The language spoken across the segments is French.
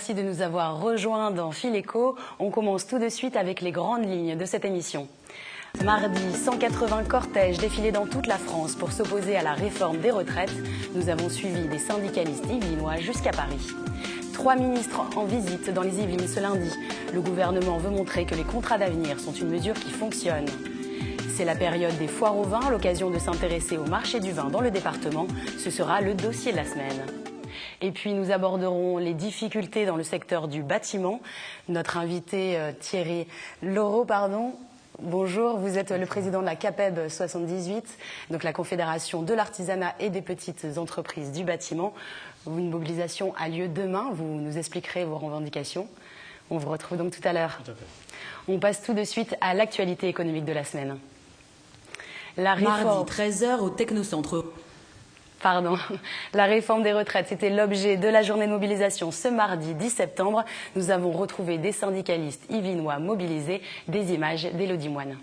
merci de nous avoir rejoints dans Fil Éco. On commence tout de suite avec les grandes lignes de cette émission. Mardi, 180 cortèges défilaient dans toute la France pour s'opposer à la réforme des retraites. Nous avons suivi des syndicalistes yvelinois jusqu'à Paris. 3 ministres en visite dans les Yvelines ce lundi. Le gouvernement veut montrer que les contrats d'avenir sont une mesure qui fonctionne. C'est la période des foires au vin, l'occasion de s'intéresser au marché du vin dans le département. Ce sera le dossier de la semaine. Et puis nous aborderons les difficultés dans le secteur du bâtiment. Notre invité Thierry Laureau, bonjour, vous êtes le président de la CAPEB 78, donc la Confédération de l'artisanat et des petites entreprises du bâtiment. Une mobilisation a lieu demain, vous nous expliquerez vos revendications. On vous retrouve donc tout à l'heure. On passe tout de suite à l'actualité économique de la semaine. Mardi, 13h au Technocentre. La réforme des retraites, c'était l'objet de la journée de mobilisation ce mardi 10 septembre. Nous avons retrouvé des syndicalistes yvelinois mobilisés, des images d'Élodie Moine.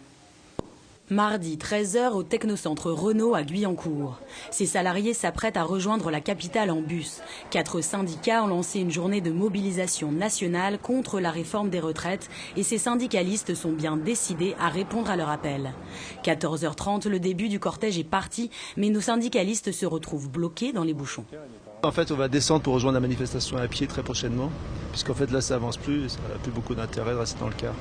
Mardi, 13h au Technocentre Renault à Guyancourt. Ces salariés s'apprêtent à rejoindre la capitale en bus. 4 syndicats ont lancé une journée de mobilisation nationale contre la réforme des retraites et ces syndicalistes sont bien décidés à répondre à leur appel. 14h30, le début du cortège est parti, mais nos syndicalistes se retrouvent bloqués dans les bouchons. En fait, on va descendre pour rejoindre la manifestation à pied très prochainement, puisqu'en fait là ça avance plus, et ça n'a plus beaucoup d'intérêt de rester dans le car.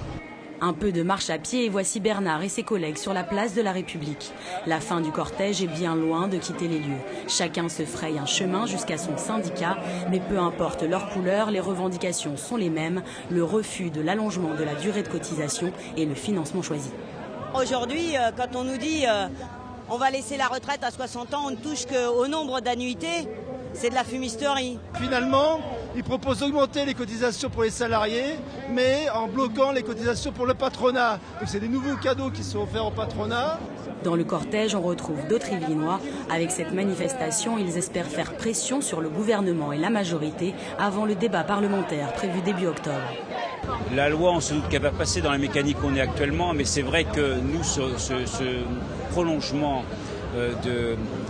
Un peu de marche à pied et voici Bernard et ses collègues sur la place de la République. La fin du cortège est bien loin de quitter les lieux. Chacun se fraye un chemin jusqu'à son syndicat, mais peu importe leur couleur, les revendications sont les mêmes, le refus de l'allongement de la durée de cotisation et le financement choisi. Aujourd'hui, quand on nous dit on va laisser la retraite à 60 ans, on ne touche qu'au nombre d'annuités, c'est de la fumisterie. Finalement, ils proposent d'augmenter les cotisations pour les salariés, mais en bloquant les cotisations pour le patronat. Donc c'est des nouveaux cadeaux qui sont offerts au patronat. Dans le cortège, on retrouve d'autres Yvelinois. Avec cette manifestation, ils espèrent faire pression sur le gouvernement et la majorité avant le débat parlementaire prévu début octobre. La loi, on se doute qu'elle va passer dans la mécanique qu'on est actuellement, mais c'est vrai que nous, ce prolongement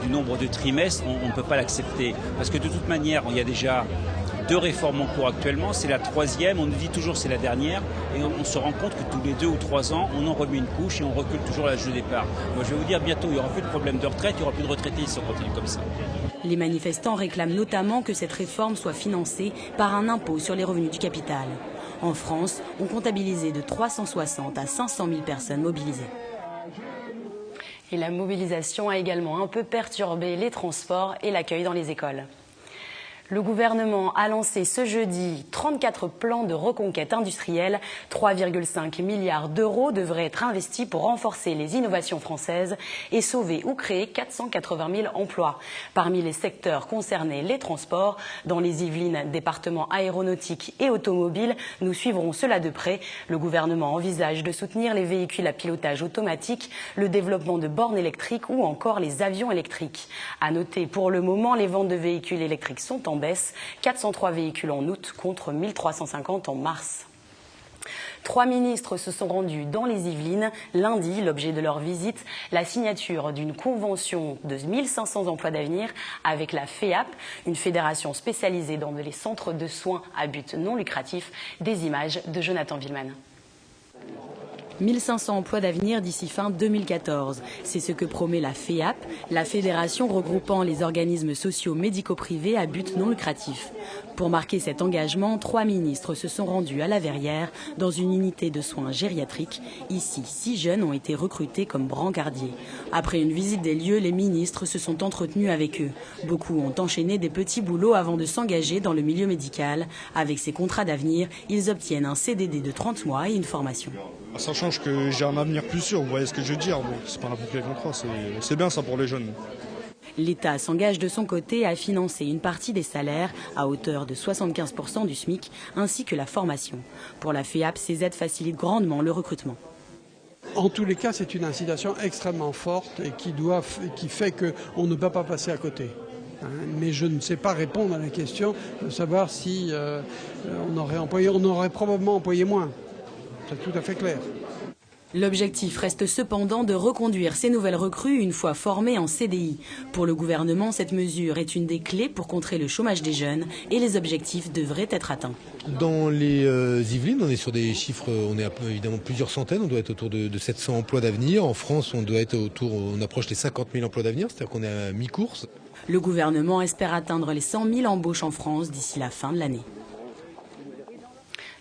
du nombre de trimestres, on ne peut pas l'accepter. Parce que de toute manière, il y a déjà 2 réformes en cours actuellement, c'est la 3e, on nous dit toujours c'est la dernière, et on se rend compte que tous les 2 ou 3 ans, on en remet une couche et on recule toujours l'âge de départ. Moi je vais vous dire, bientôt il n'y aura plus de problème de retraite, il n'y aura plus de retraités si on continue comme ça. Les manifestants réclament notamment que cette réforme soit financée par un impôt sur les revenus du capital. En France, on comptabilisait de 360 à 500 000 personnes mobilisées. Et la mobilisation a également un peu perturbé les transports et l'accueil dans les écoles. Le gouvernement a lancé ce jeudi 34 plans de reconquête industrielle. 3,5 milliards d'euros devraient être investis pour renforcer les innovations françaises et sauver ou créer 480 000 emplois. Parmi les secteurs concernés, les transports. Dans les Yvelines, département aéronautique et automobile, nous suivrons cela de près. Le gouvernement envisage de soutenir les véhicules à pilotage automatique, le développement de bornes électriques ou encore les avions électriques. À noter, pour le moment, les ventes de véhicules électriques sont en baisse, 403 véhicules en août contre 1350 en mars. 3 ministres se sont rendus dans les Yvelines lundi. L'objet de leur visite, la signature d'une convention de 1500 emplois d'avenir avec la FEAP, une fédération spécialisée dans les centres de soins à but non lucratif. Des images de Jonathan Villeman. 1500 emplois d'avenir d'ici fin 2014. C'est ce que promet la FEAP, la fédération regroupant les organismes sociaux médico-privés à but non lucratif. Pour marquer cet engagement, 3 ministres se sont rendus à La Verrière, dans une unité de soins gériatriques. Ici, 6 jeunes ont été recrutés comme brancardiers. Après une visite des lieux, les ministres se sont entretenus avec eux. Beaucoup ont enchaîné des petits boulots avant de s'engager dans le milieu médical. Avec ces contrats d'avenir, ils obtiennent un CDD de 30 mois et une formation. Ça change que j'ai un avenir plus sûr, vous voyez ce que je veux dire. Bon, c'est pas n'importe quel contrat, c'est bien ça pour les jeunes. L'État s'engage de son côté à financer une partie des salaires à hauteur de 75% du SMIC, ainsi que la formation. Pour la FEAP, ces aides facilitent grandement le recrutement. En tous les cas, c'est une incitation extrêmement forte et qui fait qu'on ne peut pas passer à côté. Mais je ne sais pas répondre à la question de savoir si on aurait probablement employé moins. C'est tout à fait clair. L'objectif reste cependant de reconduire ces nouvelles recrues une fois formées en CDI. Pour le gouvernement, cette mesure est une des clés pour contrer le chômage des jeunes et les objectifs devraient être atteints. Dans les Yvelines, on est sur des chiffres, on est évidemment plusieurs centaines, on doit être autour de 700 emplois d'avenir. En France, on doit être on approche les 50 000 emplois d'avenir, c'est-à-dire qu'on est à mi-course. Le gouvernement espère atteindre les 100 000 embauches en France d'ici la fin de l'année.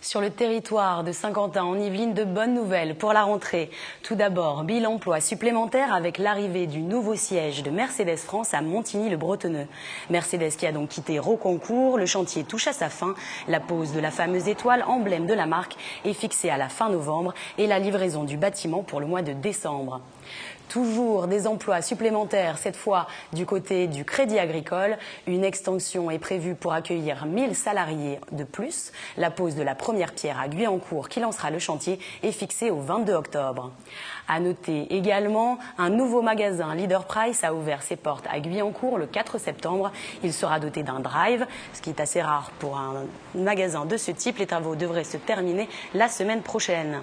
Sur le territoire de Saint-Quentin en Yvelines, de bonnes nouvelles pour la rentrée. Tout d'abord, 1000 emplois supplémentaires avec l'arrivée du nouveau siège de Mercedes France à Montigny-le-Bretonneux. Mercedes qui a donc quitté Rocancourt, le chantier touche à sa fin. La pose de la fameuse étoile, emblème de la marque, est fixée à la fin novembre et la livraison du bâtiment pour le mois de décembre. Toujours des emplois supplémentaires, cette fois du côté du Crédit Agricole. Une extension est prévue pour accueillir 1000 salariés de plus. La pose de la première pierre à Guyancourt, qui lancera le chantier, est fixée au 22 octobre. À noter également, un nouveau magasin Leader Price a ouvert ses portes à Guyancourt le 4 septembre. Il sera doté d'un drive, ce qui est assez rare pour un magasin de ce type. Les travaux devraient se terminer la semaine prochaine.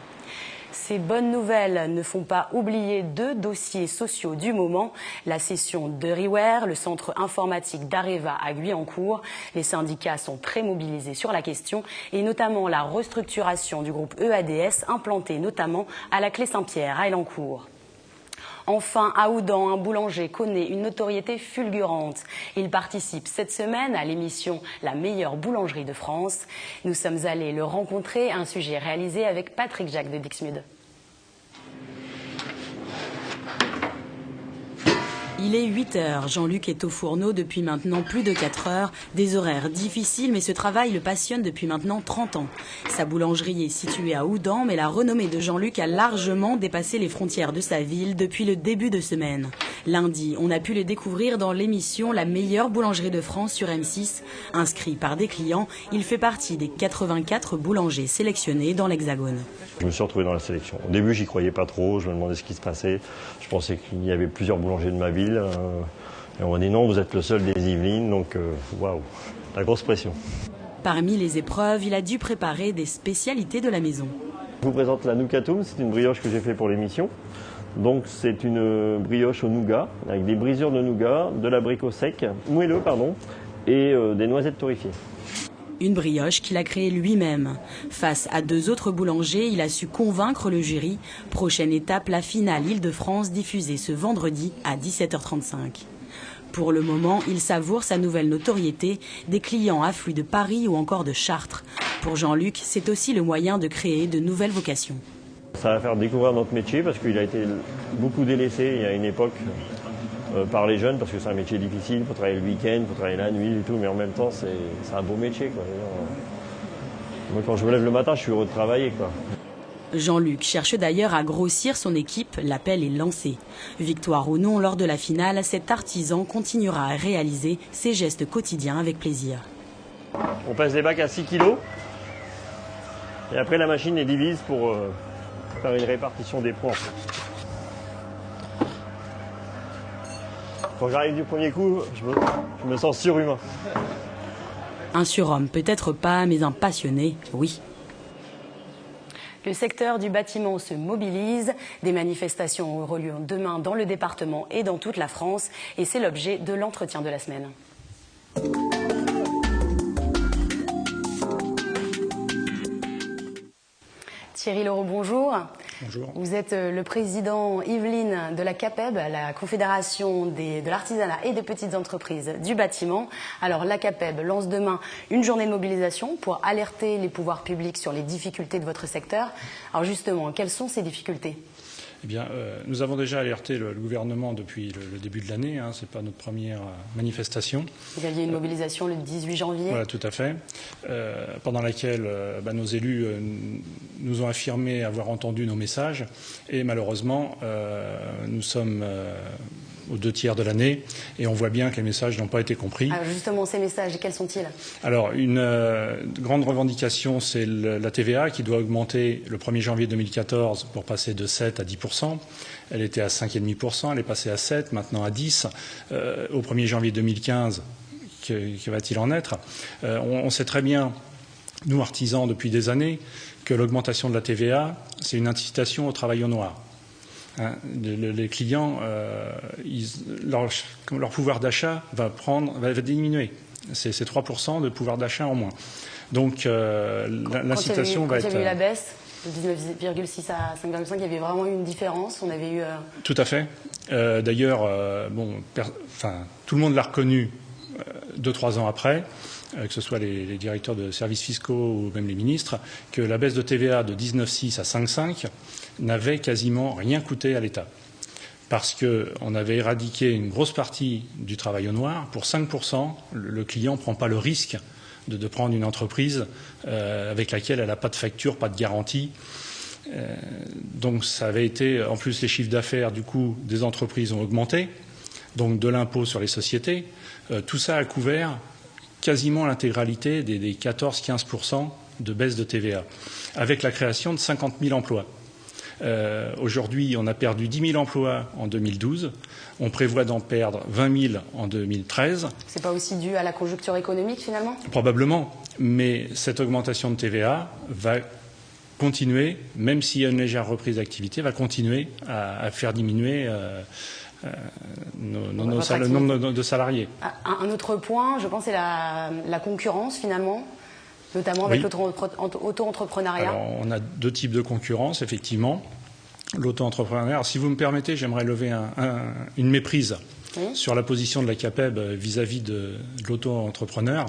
Ces bonnes nouvelles ne font pas oublier deux dossiers sociaux du moment. La cession d'Euriware, le centre informatique d'Areva à Guyancourt. Les syndicats sont très mobilisés sur la question et notamment la restructuration du groupe EADS implanté notamment à la Clé Saint-Pierre à Elancourt. Enfin, à Houdan, un boulanger connaît une notoriété fulgurante. Il participe cette semaine à l'émission La meilleure boulangerie de France. Nous sommes allés le rencontrer, un sujet réalisé avec Patrick Jacques de Dixmude. Il est 8 heures. Jean-Luc est au fourneau depuis maintenant plus de 4 heures. Des horaires difficiles, mais ce travail le passionne depuis maintenant 30 ans. Sa boulangerie est située à Houdan, mais la renommée de Jean-Luc a largement dépassé les frontières de sa ville depuis le début de semaine. Lundi, on a pu le découvrir dans l'émission La meilleure boulangerie de France sur M6. Inscrit par des clients, il fait partie des 84 boulangers sélectionnés dans l'Hexagone. Je me suis retrouvé dans la sélection. Au début, j'y croyais pas trop, je me demandais ce qui se passait. Je pensais qu'il y avait plusieurs boulangers de ma ville. Et on m'a dit non, vous êtes le seul des Yvelines, donc waouh, la grosse pression. Parmi les épreuves, il a dû préparer des spécialités de la maison. Je vous présente la Nougatoum, c'est une brioche que j'ai fait pour l'émission. Donc c'est une brioche au nougat, avec des brisures de nougat, de l'abricot sec, moelleux pardon, et des noisettes torréfiées. Une brioche qu'il a créée lui-même. Face à deux autres boulangers, il a su convaincre le jury. Prochaine étape, la finale Île-de-France diffusée ce vendredi à 17h35. Pour le moment, il savoure sa nouvelle notoriété. Des clients affluent de Paris ou encore de Chartres. Pour Jean-Luc, c'est aussi le moyen de créer de nouvelles vocations. Ça va faire découvrir notre métier parce qu'il a été beaucoup délaissé il y a une époque par les jeunes parce que c'est un métier difficile, il faut travailler le week-end, il faut travailler la nuit et tout, mais en même temps c'est un beau métier, quoi. Moi quand je me lève le matin, je suis heureux de travailler, quoi. Jean-Luc cherche d'ailleurs à grossir son équipe, l'appel est lancé. Victoire ou non lors de la finale, cet artisan continuera à réaliser ses gestes quotidiens avec plaisir. On passe les bacs à 6 kg et après la machine les divise pour faire une répartition des poids. Quand j'arrive du premier coup, je me sens surhumain. Un surhomme peut-être pas, mais un passionné, oui. Le secteur du bâtiment se mobilise. Des manifestations auront lieu demain dans le département et dans toute la France. Et c'est l'objet de l'entretien de la semaine. Thierry Leroux, bonjour. Bonjour. Vous êtes le président Yvelines de la CAPEB, la Confédération de l'artisanat et des petites entreprises du bâtiment. Alors la CAPEB lance demain une journée de mobilisation pour alerter les pouvoirs publics sur les difficultés de votre secteur. Alors justement, quelles sont ces difficultés ? Eh bien, nous avons déjà alerté le gouvernement depuis le début de l'année. Ce n'est pas notre première manifestation. Vous aviez une mobilisation le 18 janvier. Voilà, tout à fait. Pendant laquelle nos élus nous ont affirmé avoir entendu nos messages. Et malheureusement, nous sommes aux 2 tiers de l'année et on voit bien que les messages n'ont pas été compris. Alors justement, ces messages, quels sont-ils ? Alors, une grande revendication, c'est la TVA qui doit augmenter le 1er janvier 2014 pour passer de 7 à 10%. Elle était à 5,5%, elle est passée à 7, maintenant à 10. Au 1er janvier 2015, que va-t-il en être ? On sait très bien nous artisans depuis des années, que l'augmentation de la TVA, c'est une incitation au travail au noir. Hein, les clients, leur pouvoir d'achat va diminuer. C'est 3% de pouvoir d'achat en moins. Donc l'incitation va être... Quand il y a eu la baisse de 19,6 à 5,5, il y avait vraiment eu une différence. On avait eu... Tout à fait. D'ailleurs, tout le monde l'a reconnu 2-3 ans après, que ce soit les directeurs de services fiscaux ou même les ministres, que la baisse de TVA de 19,6 à 5,5 n'avait quasiment rien coûté à l'État. Parce qu'on avait éradiqué une grosse partie du travail au noir. Pour 5%, le client ne prend pas le risque de prendre une entreprise avec laquelle elle n'a pas de facture, pas de garantie. Donc ça avait été, en plus les chiffres d'affaires du coup des entreprises ont augmenté, donc de l'impôt sur les sociétés. Tout ça a couvert quasiment l'intégralité des 14-15% de baisse de TVA, avec la création de 50 000 emplois. Aujourd'hui, on a perdu 10 000 emplois en 2012. On prévoit d'en perdre 20 000 en 2013. C'est pas aussi dû à la conjoncture économique finalement ? Probablement, mais cette augmentation de TVA va continuer, même s'il y a une légère reprise d'activité, va continuer à faire diminuer le nombre de salariés. Un autre point, je pense, c'est la concurrence finalement, notamment avec l'auto-entrepreneuriat. Alors, on a deux types de concurrence, effectivement. L'auto-entrepreneuriat. Si vous me permettez, j'aimerais lever une méprise sur la position de la CAPEB vis-à-vis de l'auto-entrepreneur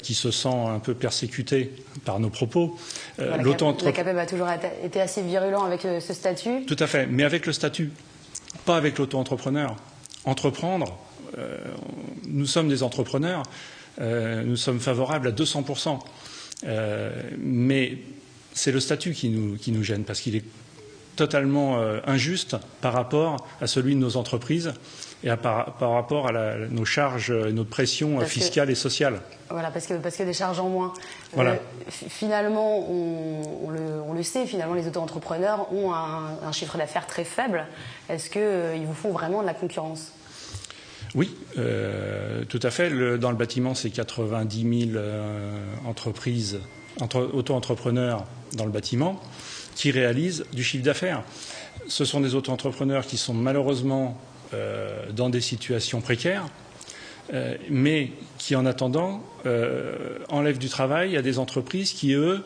qui se sent un peu persécuté par nos propos. La CAPEB a toujours été assez virulent avec ce statut. Tout à fait, mais avec le statut, pas avec l'auto-entrepreneur. Entreprendre, nous sommes des entrepreneurs, nous sommes favorables à 200%. Mais c'est le statut qui nous gêne, parce qu'il est totalement injuste par rapport à celui de nos entreprises et par rapport à nos charges, notre pression fiscale et sociale. Voilà, parce que des charges en moins. Voilà. Finalement, on le sait, finalement, les auto-entrepreneurs ont un chiffre d'affaires très faible. Est-ce qu'ils vous font vraiment de la concurrence ? Oui, tout à fait. Dans le bâtiment, c'est 90 000 entreprises, auto-entrepreneurs dans le bâtiment, qui réalisent du chiffre d'affaires. Ce sont des auto-entrepreneurs qui sont malheureusement dans des situations précaires, mais qui, en attendant, enlèvent du travail à des entreprises qui, eux,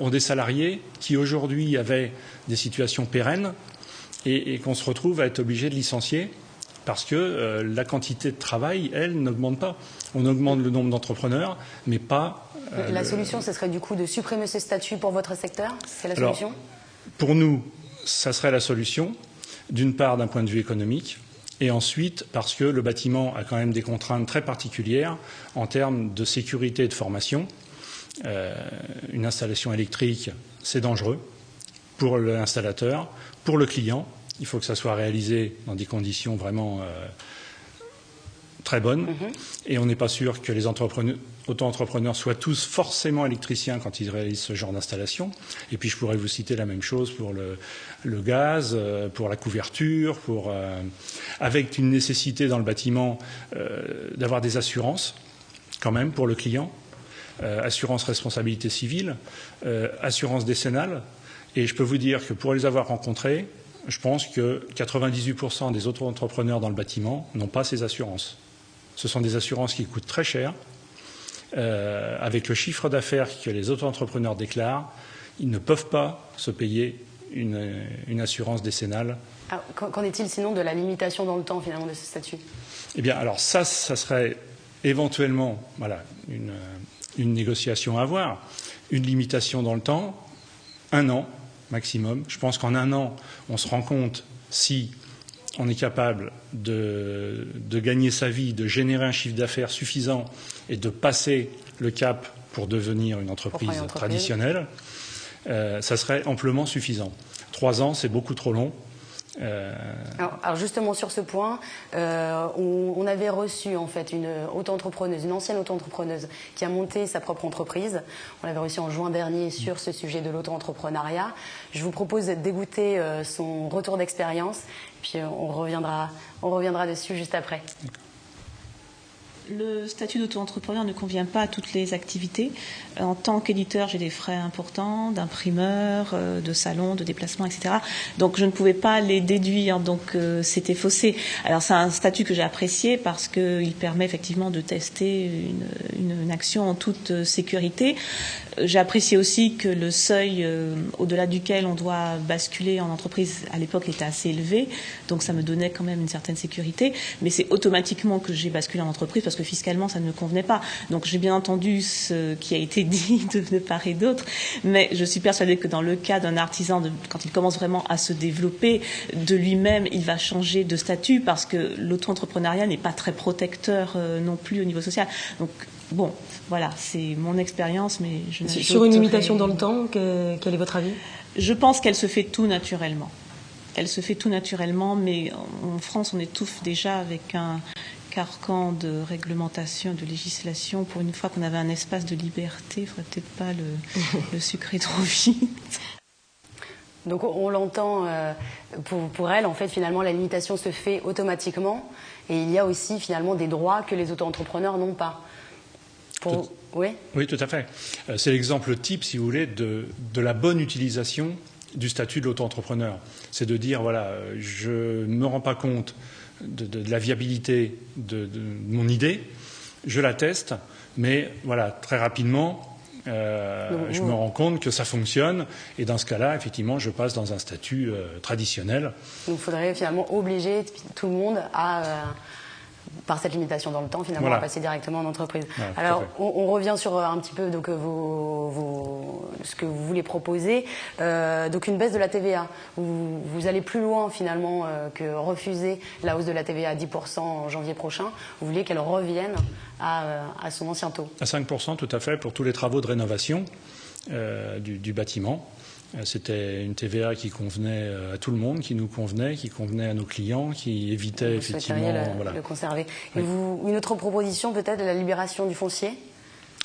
ont des salariés qui, aujourd'hui, avaient des situations pérennes et qu'on se retrouve à être obligé de licencier parce que la quantité de travail, elle, n'augmente pas. On augmente le nombre d'entrepreneurs, mais pas... La solution, ce serait du coup de supprimer ce statut pour votre secteur ? C'est la solution ? Alors, pour nous, ça serait la solution, d'une part d'un point de vue économique, et ensuite parce que le bâtiment a quand même des contraintes très particulières en termes de sécurité et de formation. Une installation électrique, c'est dangereux pour l'installateur, pour le client. Il faut que ça soit réalisé dans des conditions vraiment très bonnes. Et on n'est pas sûr que les auto-entrepreneurs soient tous forcément électriciens quand ils réalisent ce genre d'installation. Et puis je pourrais vous citer la même chose pour le gaz, pour la couverture, avec une nécessité dans le bâtiment d'avoir des assurances quand même pour le client. Assurance responsabilité civile, assurance décennale. Et je peux vous dire que pour les avoir rencontrés, je pense que 98% des auto-entrepreneurs dans le bâtiment n'ont pas ces assurances. Ce sont des assurances qui coûtent très cher. Avec le chiffre d'affaires que les auto-entrepreneurs déclarent, ils ne peuvent pas se payer une assurance décennale. Qu'en est-il sinon de la limitation dans le temps finalement de ce statut ? Eh bien, alors ça serait éventuellement une négociation à avoir. Une limitation dans le temps, 1 an maximum. Je pense qu'en 1 an, on se rend compte si on est capable de gagner sa vie, de générer un chiffre d'affaires suffisant et de passer le cap pour devenir une entreprise traditionnelle. Ça serait amplement suffisant. 3 ans, c'est beaucoup trop long. Alors justement sur ce point, on avait reçu en fait une auto-entrepreneuse, une ancienne auto-entrepreneuse qui a monté sa propre entreprise. On l'avait reçue en juin dernier sur ce sujet de l'auto-entrepreneuriat. Je vous propose d'écouter son retour d'expérience, puis on reviendra dessus juste après. Le statut d'auto-entrepreneur ne convient pas à toutes les activités. En tant qu'éditeur, j'ai des frais importants d'imprimeur, de salon, de déplacement, etc. Donc je ne pouvais pas les déduire, donc c'était faussé. Alors c'est un statut que j'ai apprécié parce qu'il permet effectivement de tester une action en toute sécurité. J'ai apprécié aussi que le seuil au-delà duquel on doit basculer en entreprise à l'époque était assez élevé, donc ça me donnait quand même une certaine sécurité. Mais c'est automatiquement que j'ai basculé en entreprise parce que fiscalement ça ne me convenait pas. Donc j'ai bien entendu ce qui a été dit de part et d'autre, mais je suis persuadée que dans le cas d'un artisan, quand il commence vraiment à se développer de lui-même, il va changer de statut parce que l'auto-entrepreneuriat n'est pas très protecteur non plus au niveau social. Donc bon, voilà, c'est mon expérience, mais je n'ajouterai... Sur une limitation dans le temps, quel est votre avis? Je pense qu'elle se fait tout naturellement. Elle se fait tout naturellement, mais en France, on étouffe déjà avec un carcan de réglementation, de législation. Pour une fois qu'on avait un espace de liberté, il ne faudrait peut-être pas le sucrer trop vite. Donc on l'entend, pour elle, en fait, finalement, la limitation se fait automatiquement. Et il y a aussi, finalement, des droits que les auto-entrepreneurs n'ont pas. Oui, tout à fait. C'est l'exemple type, si vous voulez, de la bonne utilisation du statut de l'auto-entrepreneur. C'est de dire, voilà, je ne me rends pas compte de la viabilité de mon idée, je la teste, mais voilà, très rapidement, je me rends compte que ça fonctionne, et dans ce cas-là, effectivement, je passe dans un statut traditionnel. Donc il faudrait finalement obliger tout le monde à... par cette limitation dans le temps, finalement, voilà, à passer directement en entreprise. Voilà, alors, on revient sur un petit peu donc, ce que vous voulez proposer. Donc, une baisse de la TVA. Vous allez plus loin, finalement, que refuser la hausse de la TVA à 10% en janvier prochain. Vous voulez qu'elle revienne à son ancien taux. À 5%, tout à fait, pour tous les travaux de rénovation du bâtiment. C'était une TVA qui convenait à tout le monde, qui nous convenait, qui convenait à nos clients, qui évitait effectivement... le conserver. Et une autre proposition, peut-être, la libération du foncier ?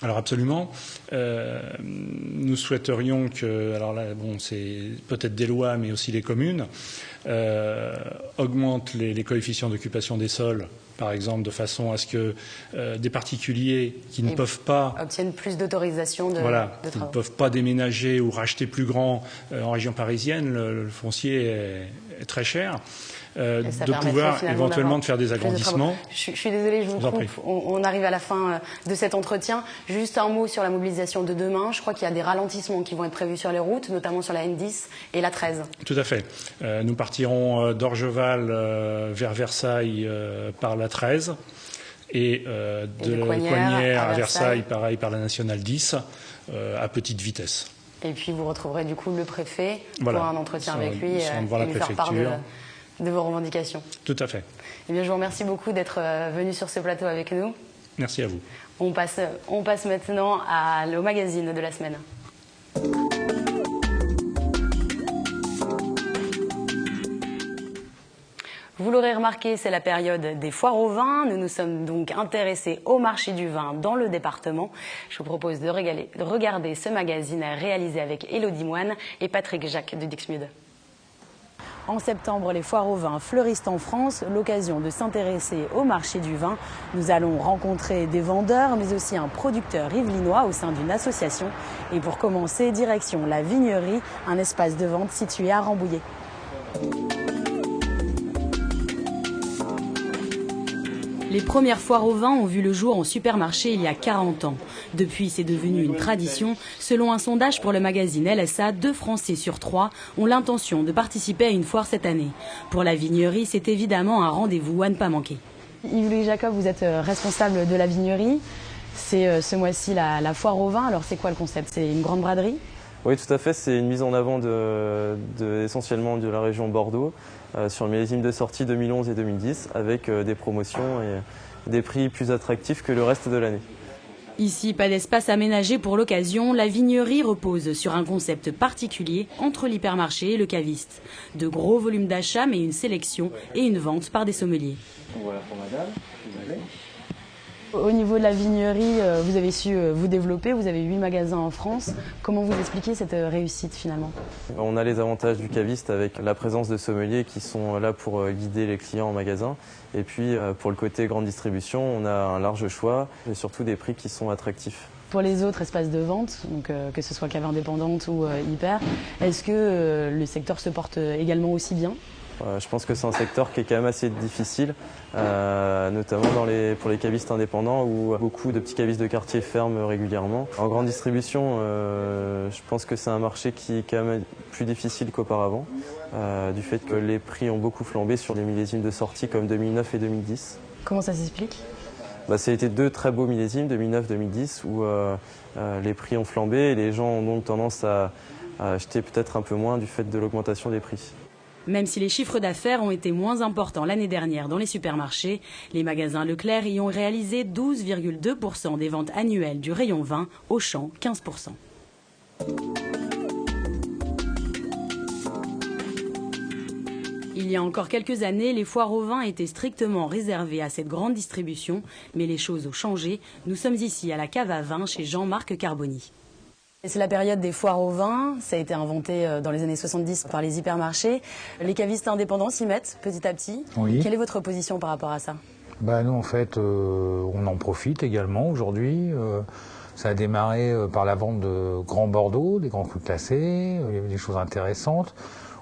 Alors absolument. Nous souhaiterions que, alors là, bon, c'est peut-être des lois, mais aussi les communes, augmentent les coefficients d'occupation des sols, par exemple, de façon à ce que des particuliers qui ne peuvent pas... obtiennent plus d'autorisation de travaux. Qui ne peuvent pas déménager ou racheter plus grand en région parisienne, le foncier est très cher. De pouvoir éventuellement de faire des agrandissements. Je suis désolée, je vous coupe. On arrive à la fin de cet entretien. Juste un mot sur la mobilisation de demain. Je crois qu'il y a des ralentissements qui vont être prévus sur les routes, notamment sur la N10 et la 13. Tout à fait. Nous partirons d'Orgeval vers Versailles par la 13 et de Coignières à Versailles, pareil, par la Nationale 10 à petite vitesse. Et puis vous retrouverez du coup le préfet pour un entretien avec lui et lui faire part de vos revendications. Tout à fait. Eh bien, je vous remercie beaucoup d'être venu sur ce plateau avec nous. Merci à vous. On passe maintenant au magazine de la semaine. Vous l'aurez remarqué, c'est la période des foires au vin. Nous nous sommes donc intéressés au marché du vin dans le département. Je vous propose de regarder ce magazine réalisé avec Élodie Moine et Patrick Jacques de Dixmude. En septembre, les foires au vin fleurissent en France, l'occasion de s'intéresser au marché du vin. Nous allons rencontrer des vendeurs, mais aussi un producteur yvelinois au sein d'une association. Et pour commencer, direction la Vignerie, un espace de vente situé à Rambouillet. Les premières foires au vin ont vu le jour en supermarché il y a 40 ans. Depuis, c'est devenu une tradition. Selon un sondage pour le magazine LSA, 2 Français sur 3 ont l'intention de participer à une foire cette année. Pour la Vignerie, c'est évidemment un rendez-vous à ne pas manquer. Yves-Louis Jacob, vous êtes responsable de la Vignerie. C'est ce mois-ci la foire au vin. Alors c'est quoi le concept? C'est une grande braderie? Oui, tout à fait. C'est une mise en avant essentiellement de la région Bordeaux sur le millésime de sortie 2011 et 2010 avec des promotions et des prix plus attractifs que le reste de l'année. Ici, pas d'espace aménagé pour l'occasion. La Vignerie repose sur un concept particulier entre l'hypermarché et le caviste. De gros volumes d'achat, mais une sélection et une vente par des sommeliers. Voilà pour madame. Au niveau de la vignerie, vous avez su vous développer, vous avez 8 magasins en France. Comment vous expliquez cette réussite finalement? On a les avantages du caviste avec la présence de sommeliers qui sont là pour guider les clients en magasin. Et puis pour le côté grande distribution, on a un large choix et surtout des prix qui sont attractifs. Pour les autres espaces de vente, donc, que ce soit cave indépendante ou hyper, est-ce que le secteur se porte également aussi bien? Je pense que c'est un secteur qui est quand même assez difficile, notamment pour les cavistes indépendants où beaucoup de petits cavistes de quartier ferment régulièrement. En grande distribution, je pense que c'est un marché qui est quand même plus difficile qu'auparavant, du fait que les prix ont beaucoup flambé sur des millésimes de sortie comme 2009 et 2010. Comment ça s'explique? Ça a été 2 très beaux millésimes, 2009-2010, où les prix ont flambé et les gens ont donc tendance à acheter peut-être un peu moins du fait de l'augmentation des prix. Même si les chiffres d'affaires ont été moins importants l'année dernière dans les supermarchés, les magasins Leclerc y ont réalisé 12,2% des ventes annuelles du rayon vin, Auchan 15%. Il y a encore quelques années, les foires au vin étaient strictement réservées à cette grande distribution, mais les choses ont changé. Nous sommes ici à la cave à vin chez Jean-Marc Carboni. C'est la période des foires au vin, ça a été inventé dans les années 70 par les hypermarchés. Les cavistes indépendants s'y mettent petit à petit. Oui. Quelle est votre position par rapport à ça? Nous, en fait, on en profite également aujourd'hui. Ça a démarré par la vente de grands Bordeaux, des grands crus classés, il y avait des choses intéressantes.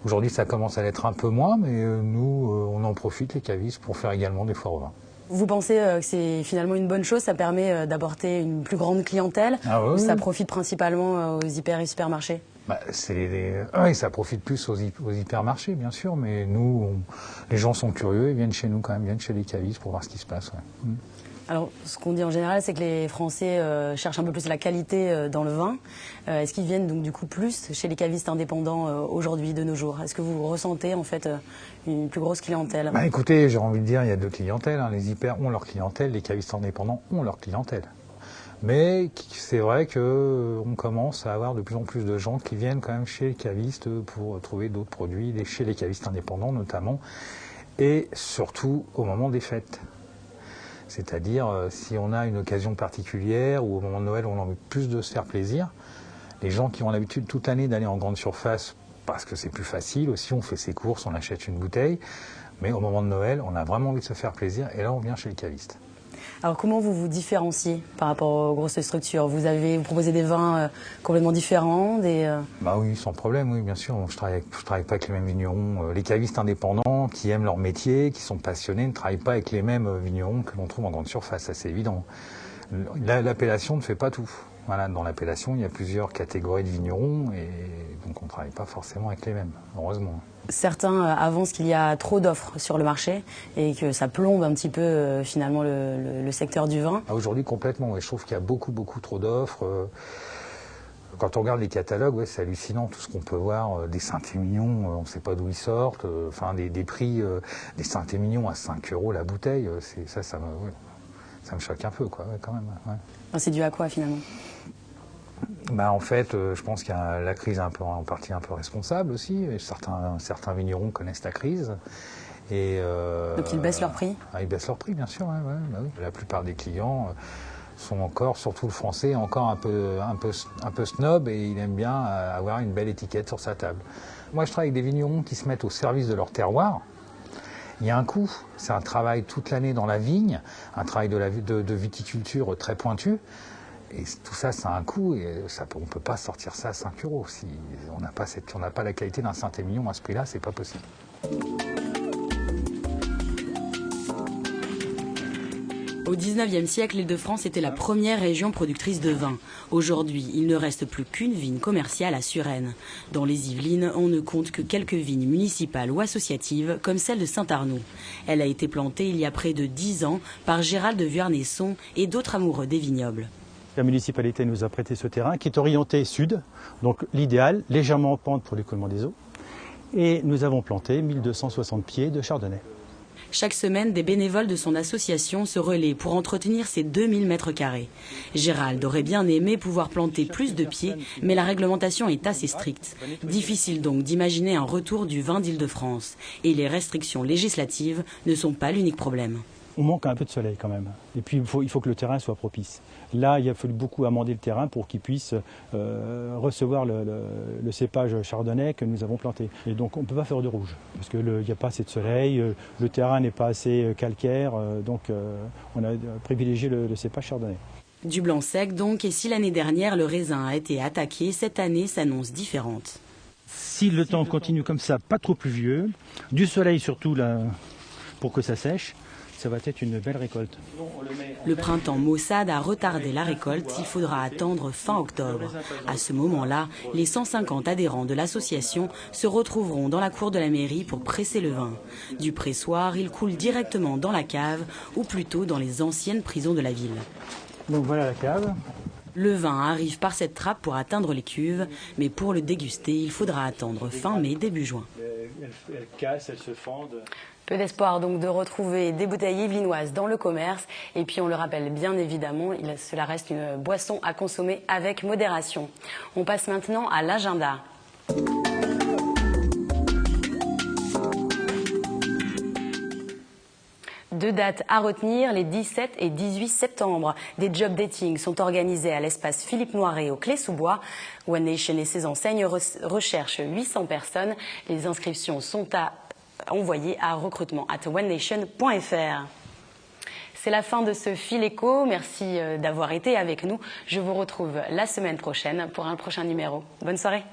Aujourd'hui, ça commence à l'être un peu moins, mais nous, on en profite, les cavistes, pour faire également des foires au vin. Vous pensez que c'est finalement une bonne chose, ça permet d'apporter une plus grande clientèle, ou ça profite principalement aux hyper et supermarchés? Oui, ça profite plus aux hypermarchés, bien sûr, mais nous, les gens sont curieux, ils viennent chez nous quand même, viennent chez les cavistes pour voir ce qui se passe. Ouais. Alors, ce qu'on dit en général, c'est que les Français cherchent un peu plus la qualité dans le vin. Est-ce qu'ils viennent donc du coup plus chez les cavistes indépendants aujourd'hui, de nos jours? Est-ce que vous ressentez en fait une plus grosse clientèle? Écoutez, j'ai envie de dire, il y a deux clientèles. Les hyper ont leur clientèle, les cavistes indépendants ont leur clientèle. Mais c'est vrai qu'on commence à avoir de plus en plus de gens qui viennent quand même chez les cavistes pour trouver d'autres produits, chez les cavistes indépendants notamment, et surtout au moment des fêtes. C'est-à-dire, si on a une occasion particulière ou au moment de Noël, on a envie plus de se faire plaisir. Les gens qui ont l'habitude toute l'année d'aller en grande surface, parce que c'est plus facile aussi, on fait ses courses, on achète une bouteille. Mais au moment de Noël, on a vraiment envie de se faire plaisir et là, on vient chez les cavistes. Alors, comment vous vous différenciez par rapport aux grosses structures? Vous proposez des vins complètement différents Oui, sans problème, oui, bien sûr. Je travaille pas avec les mêmes vignerons. Les cavistes indépendants qui aiment leur métier, qui sont passionnés, ne travaillent pas avec les mêmes vignerons que l'on trouve en grande surface, ça c'est évident. L'appellation ne fait pas tout. Voilà, dans l'appellation, il y a plusieurs catégories de vignerons et donc on ne travaille pas forcément avec les mêmes, heureusement. Certains avancent qu'il y a trop d'offres sur le marché et que ça plombe un petit peu finalement le secteur du vin. Aujourd'hui complètement, je trouve qu'il y a beaucoup trop d'offres. Quand on regarde les catalogues, c'est hallucinant tout ce qu'on peut voir, des Saint-Émilion, on ne sait pas d'où ils sortent, des prix des Saint-Émilion à 5 € la bouteille, ça me choque un peu quand même. Ouais. C'est dû à quoi finalement? En fait, je pense qu'il y a la crise en partie un peu responsable aussi. Et certains vignerons connaissent la crise. Donc ils baissent leur prix? Ils baissent leur prix, bien sûr. Oui. La plupart des clients sont encore, surtout le français, encore un peu snob et il aime bien avoir une belle étiquette sur sa table. Moi, je travaille avec des vignerons qui se mettent au service de leur terroir. Il y a un coût, c'est un travail toute l'année dans la vigne, un travail de viticulture très pointu. Et tout ça, ça a un coût et on ne peut pas sortir ça à 5 €. Si on n'a pas la qualité d'un Saint-Émilion à ce prix-là, c'est pas possible. Au XIXe siècle, l'Île-de-France était la première région productrice de vin. Aujourd'hui, il ne reste plus qu'une vigne commerciale à Suresnes. Dans les Yvelines, on ne compte que quelques vignes municipales ou associatives, comme celle de Saint-Arnoux. Elle a été plantée il y a près de 10 ans par Gérald de Vuarnesson et d'autres amoureux des vignobles. La municipalité nous a prêté ce terrain qui est orienté sud, donc l'idéal, légèrement en pente pour l'écoulement des eaux. Et nous avons planté 1260 pieds de chardonnay. Chaque semaine, des bénévoles de son association se relaient pour entretenir ces 2000 mètres carrés. Gérald aurait bien aimé pouvoir planter plus de pieds, mais la réglementation est assez stricte. Difficile donc d'imaginer un retour du vin d'Île-de-France. Et les restrictions législatives ne sont pas l'unique problème. on manque un peu de soleil quand même. Et puis il faut que le terrain soit propice. Là, il a fallu beaucoup amender le terrain pour qu'il puisse recevoir le cépage chardonnay que nous avons planté. Et donc on ne peut pas faire de rouge, parce qu'il n'y a pas assez de soleil, le terrain n'est pas assez calcaire, donc on a privilégié le cépage chardonnay. Du blanc sec donc, et si l'année dernière le raisin a été attaqué, cette année s'annonce différente. Si le temps continue comme ça, pas trop pluvieux, du soleil surtout là, pour que ça sèche, ça va être une belle récolte. Le printemps maussade a retardé la récolte, il faudra attendre fin octobre. À ce moment-là, les 150 adhérents de l'association se retrouveront dans la cour de la mairie pour presser le vin. Du pressoir, il coule directement dans la cave, ou plutôt dans les anciennes prisons de la ville. Donc voilà la cave. Le vin arrive par cette trappe pour atteindre les cuves, mais pour le déguster, il faudra attendre fin mai, début juin. Elle casse, elle se fend. Peu d'espoir donc de retrouver des bouteilles yvelinoises dans le commerce. Et puis on le rappelle bien évidemment, cela reste une boisson à consommer avec modération. On passe maintenant à l'agenda. Deux dates à retenir, les 17 et 18 septembre. Des job dating sont organisés à l'espace Philippe Noiret au Clé-sous-Bois. One Nation et ses enseignes recherchent 800 personnes. Les inscriptions sont à envoyer à recrutement@onenation.fr. C'est la fin de ce Fil Éco. Merci d'avoir été avec nous. Je vous retrouve la semaine prochaine pour un prochain numéro. Bonne soirée.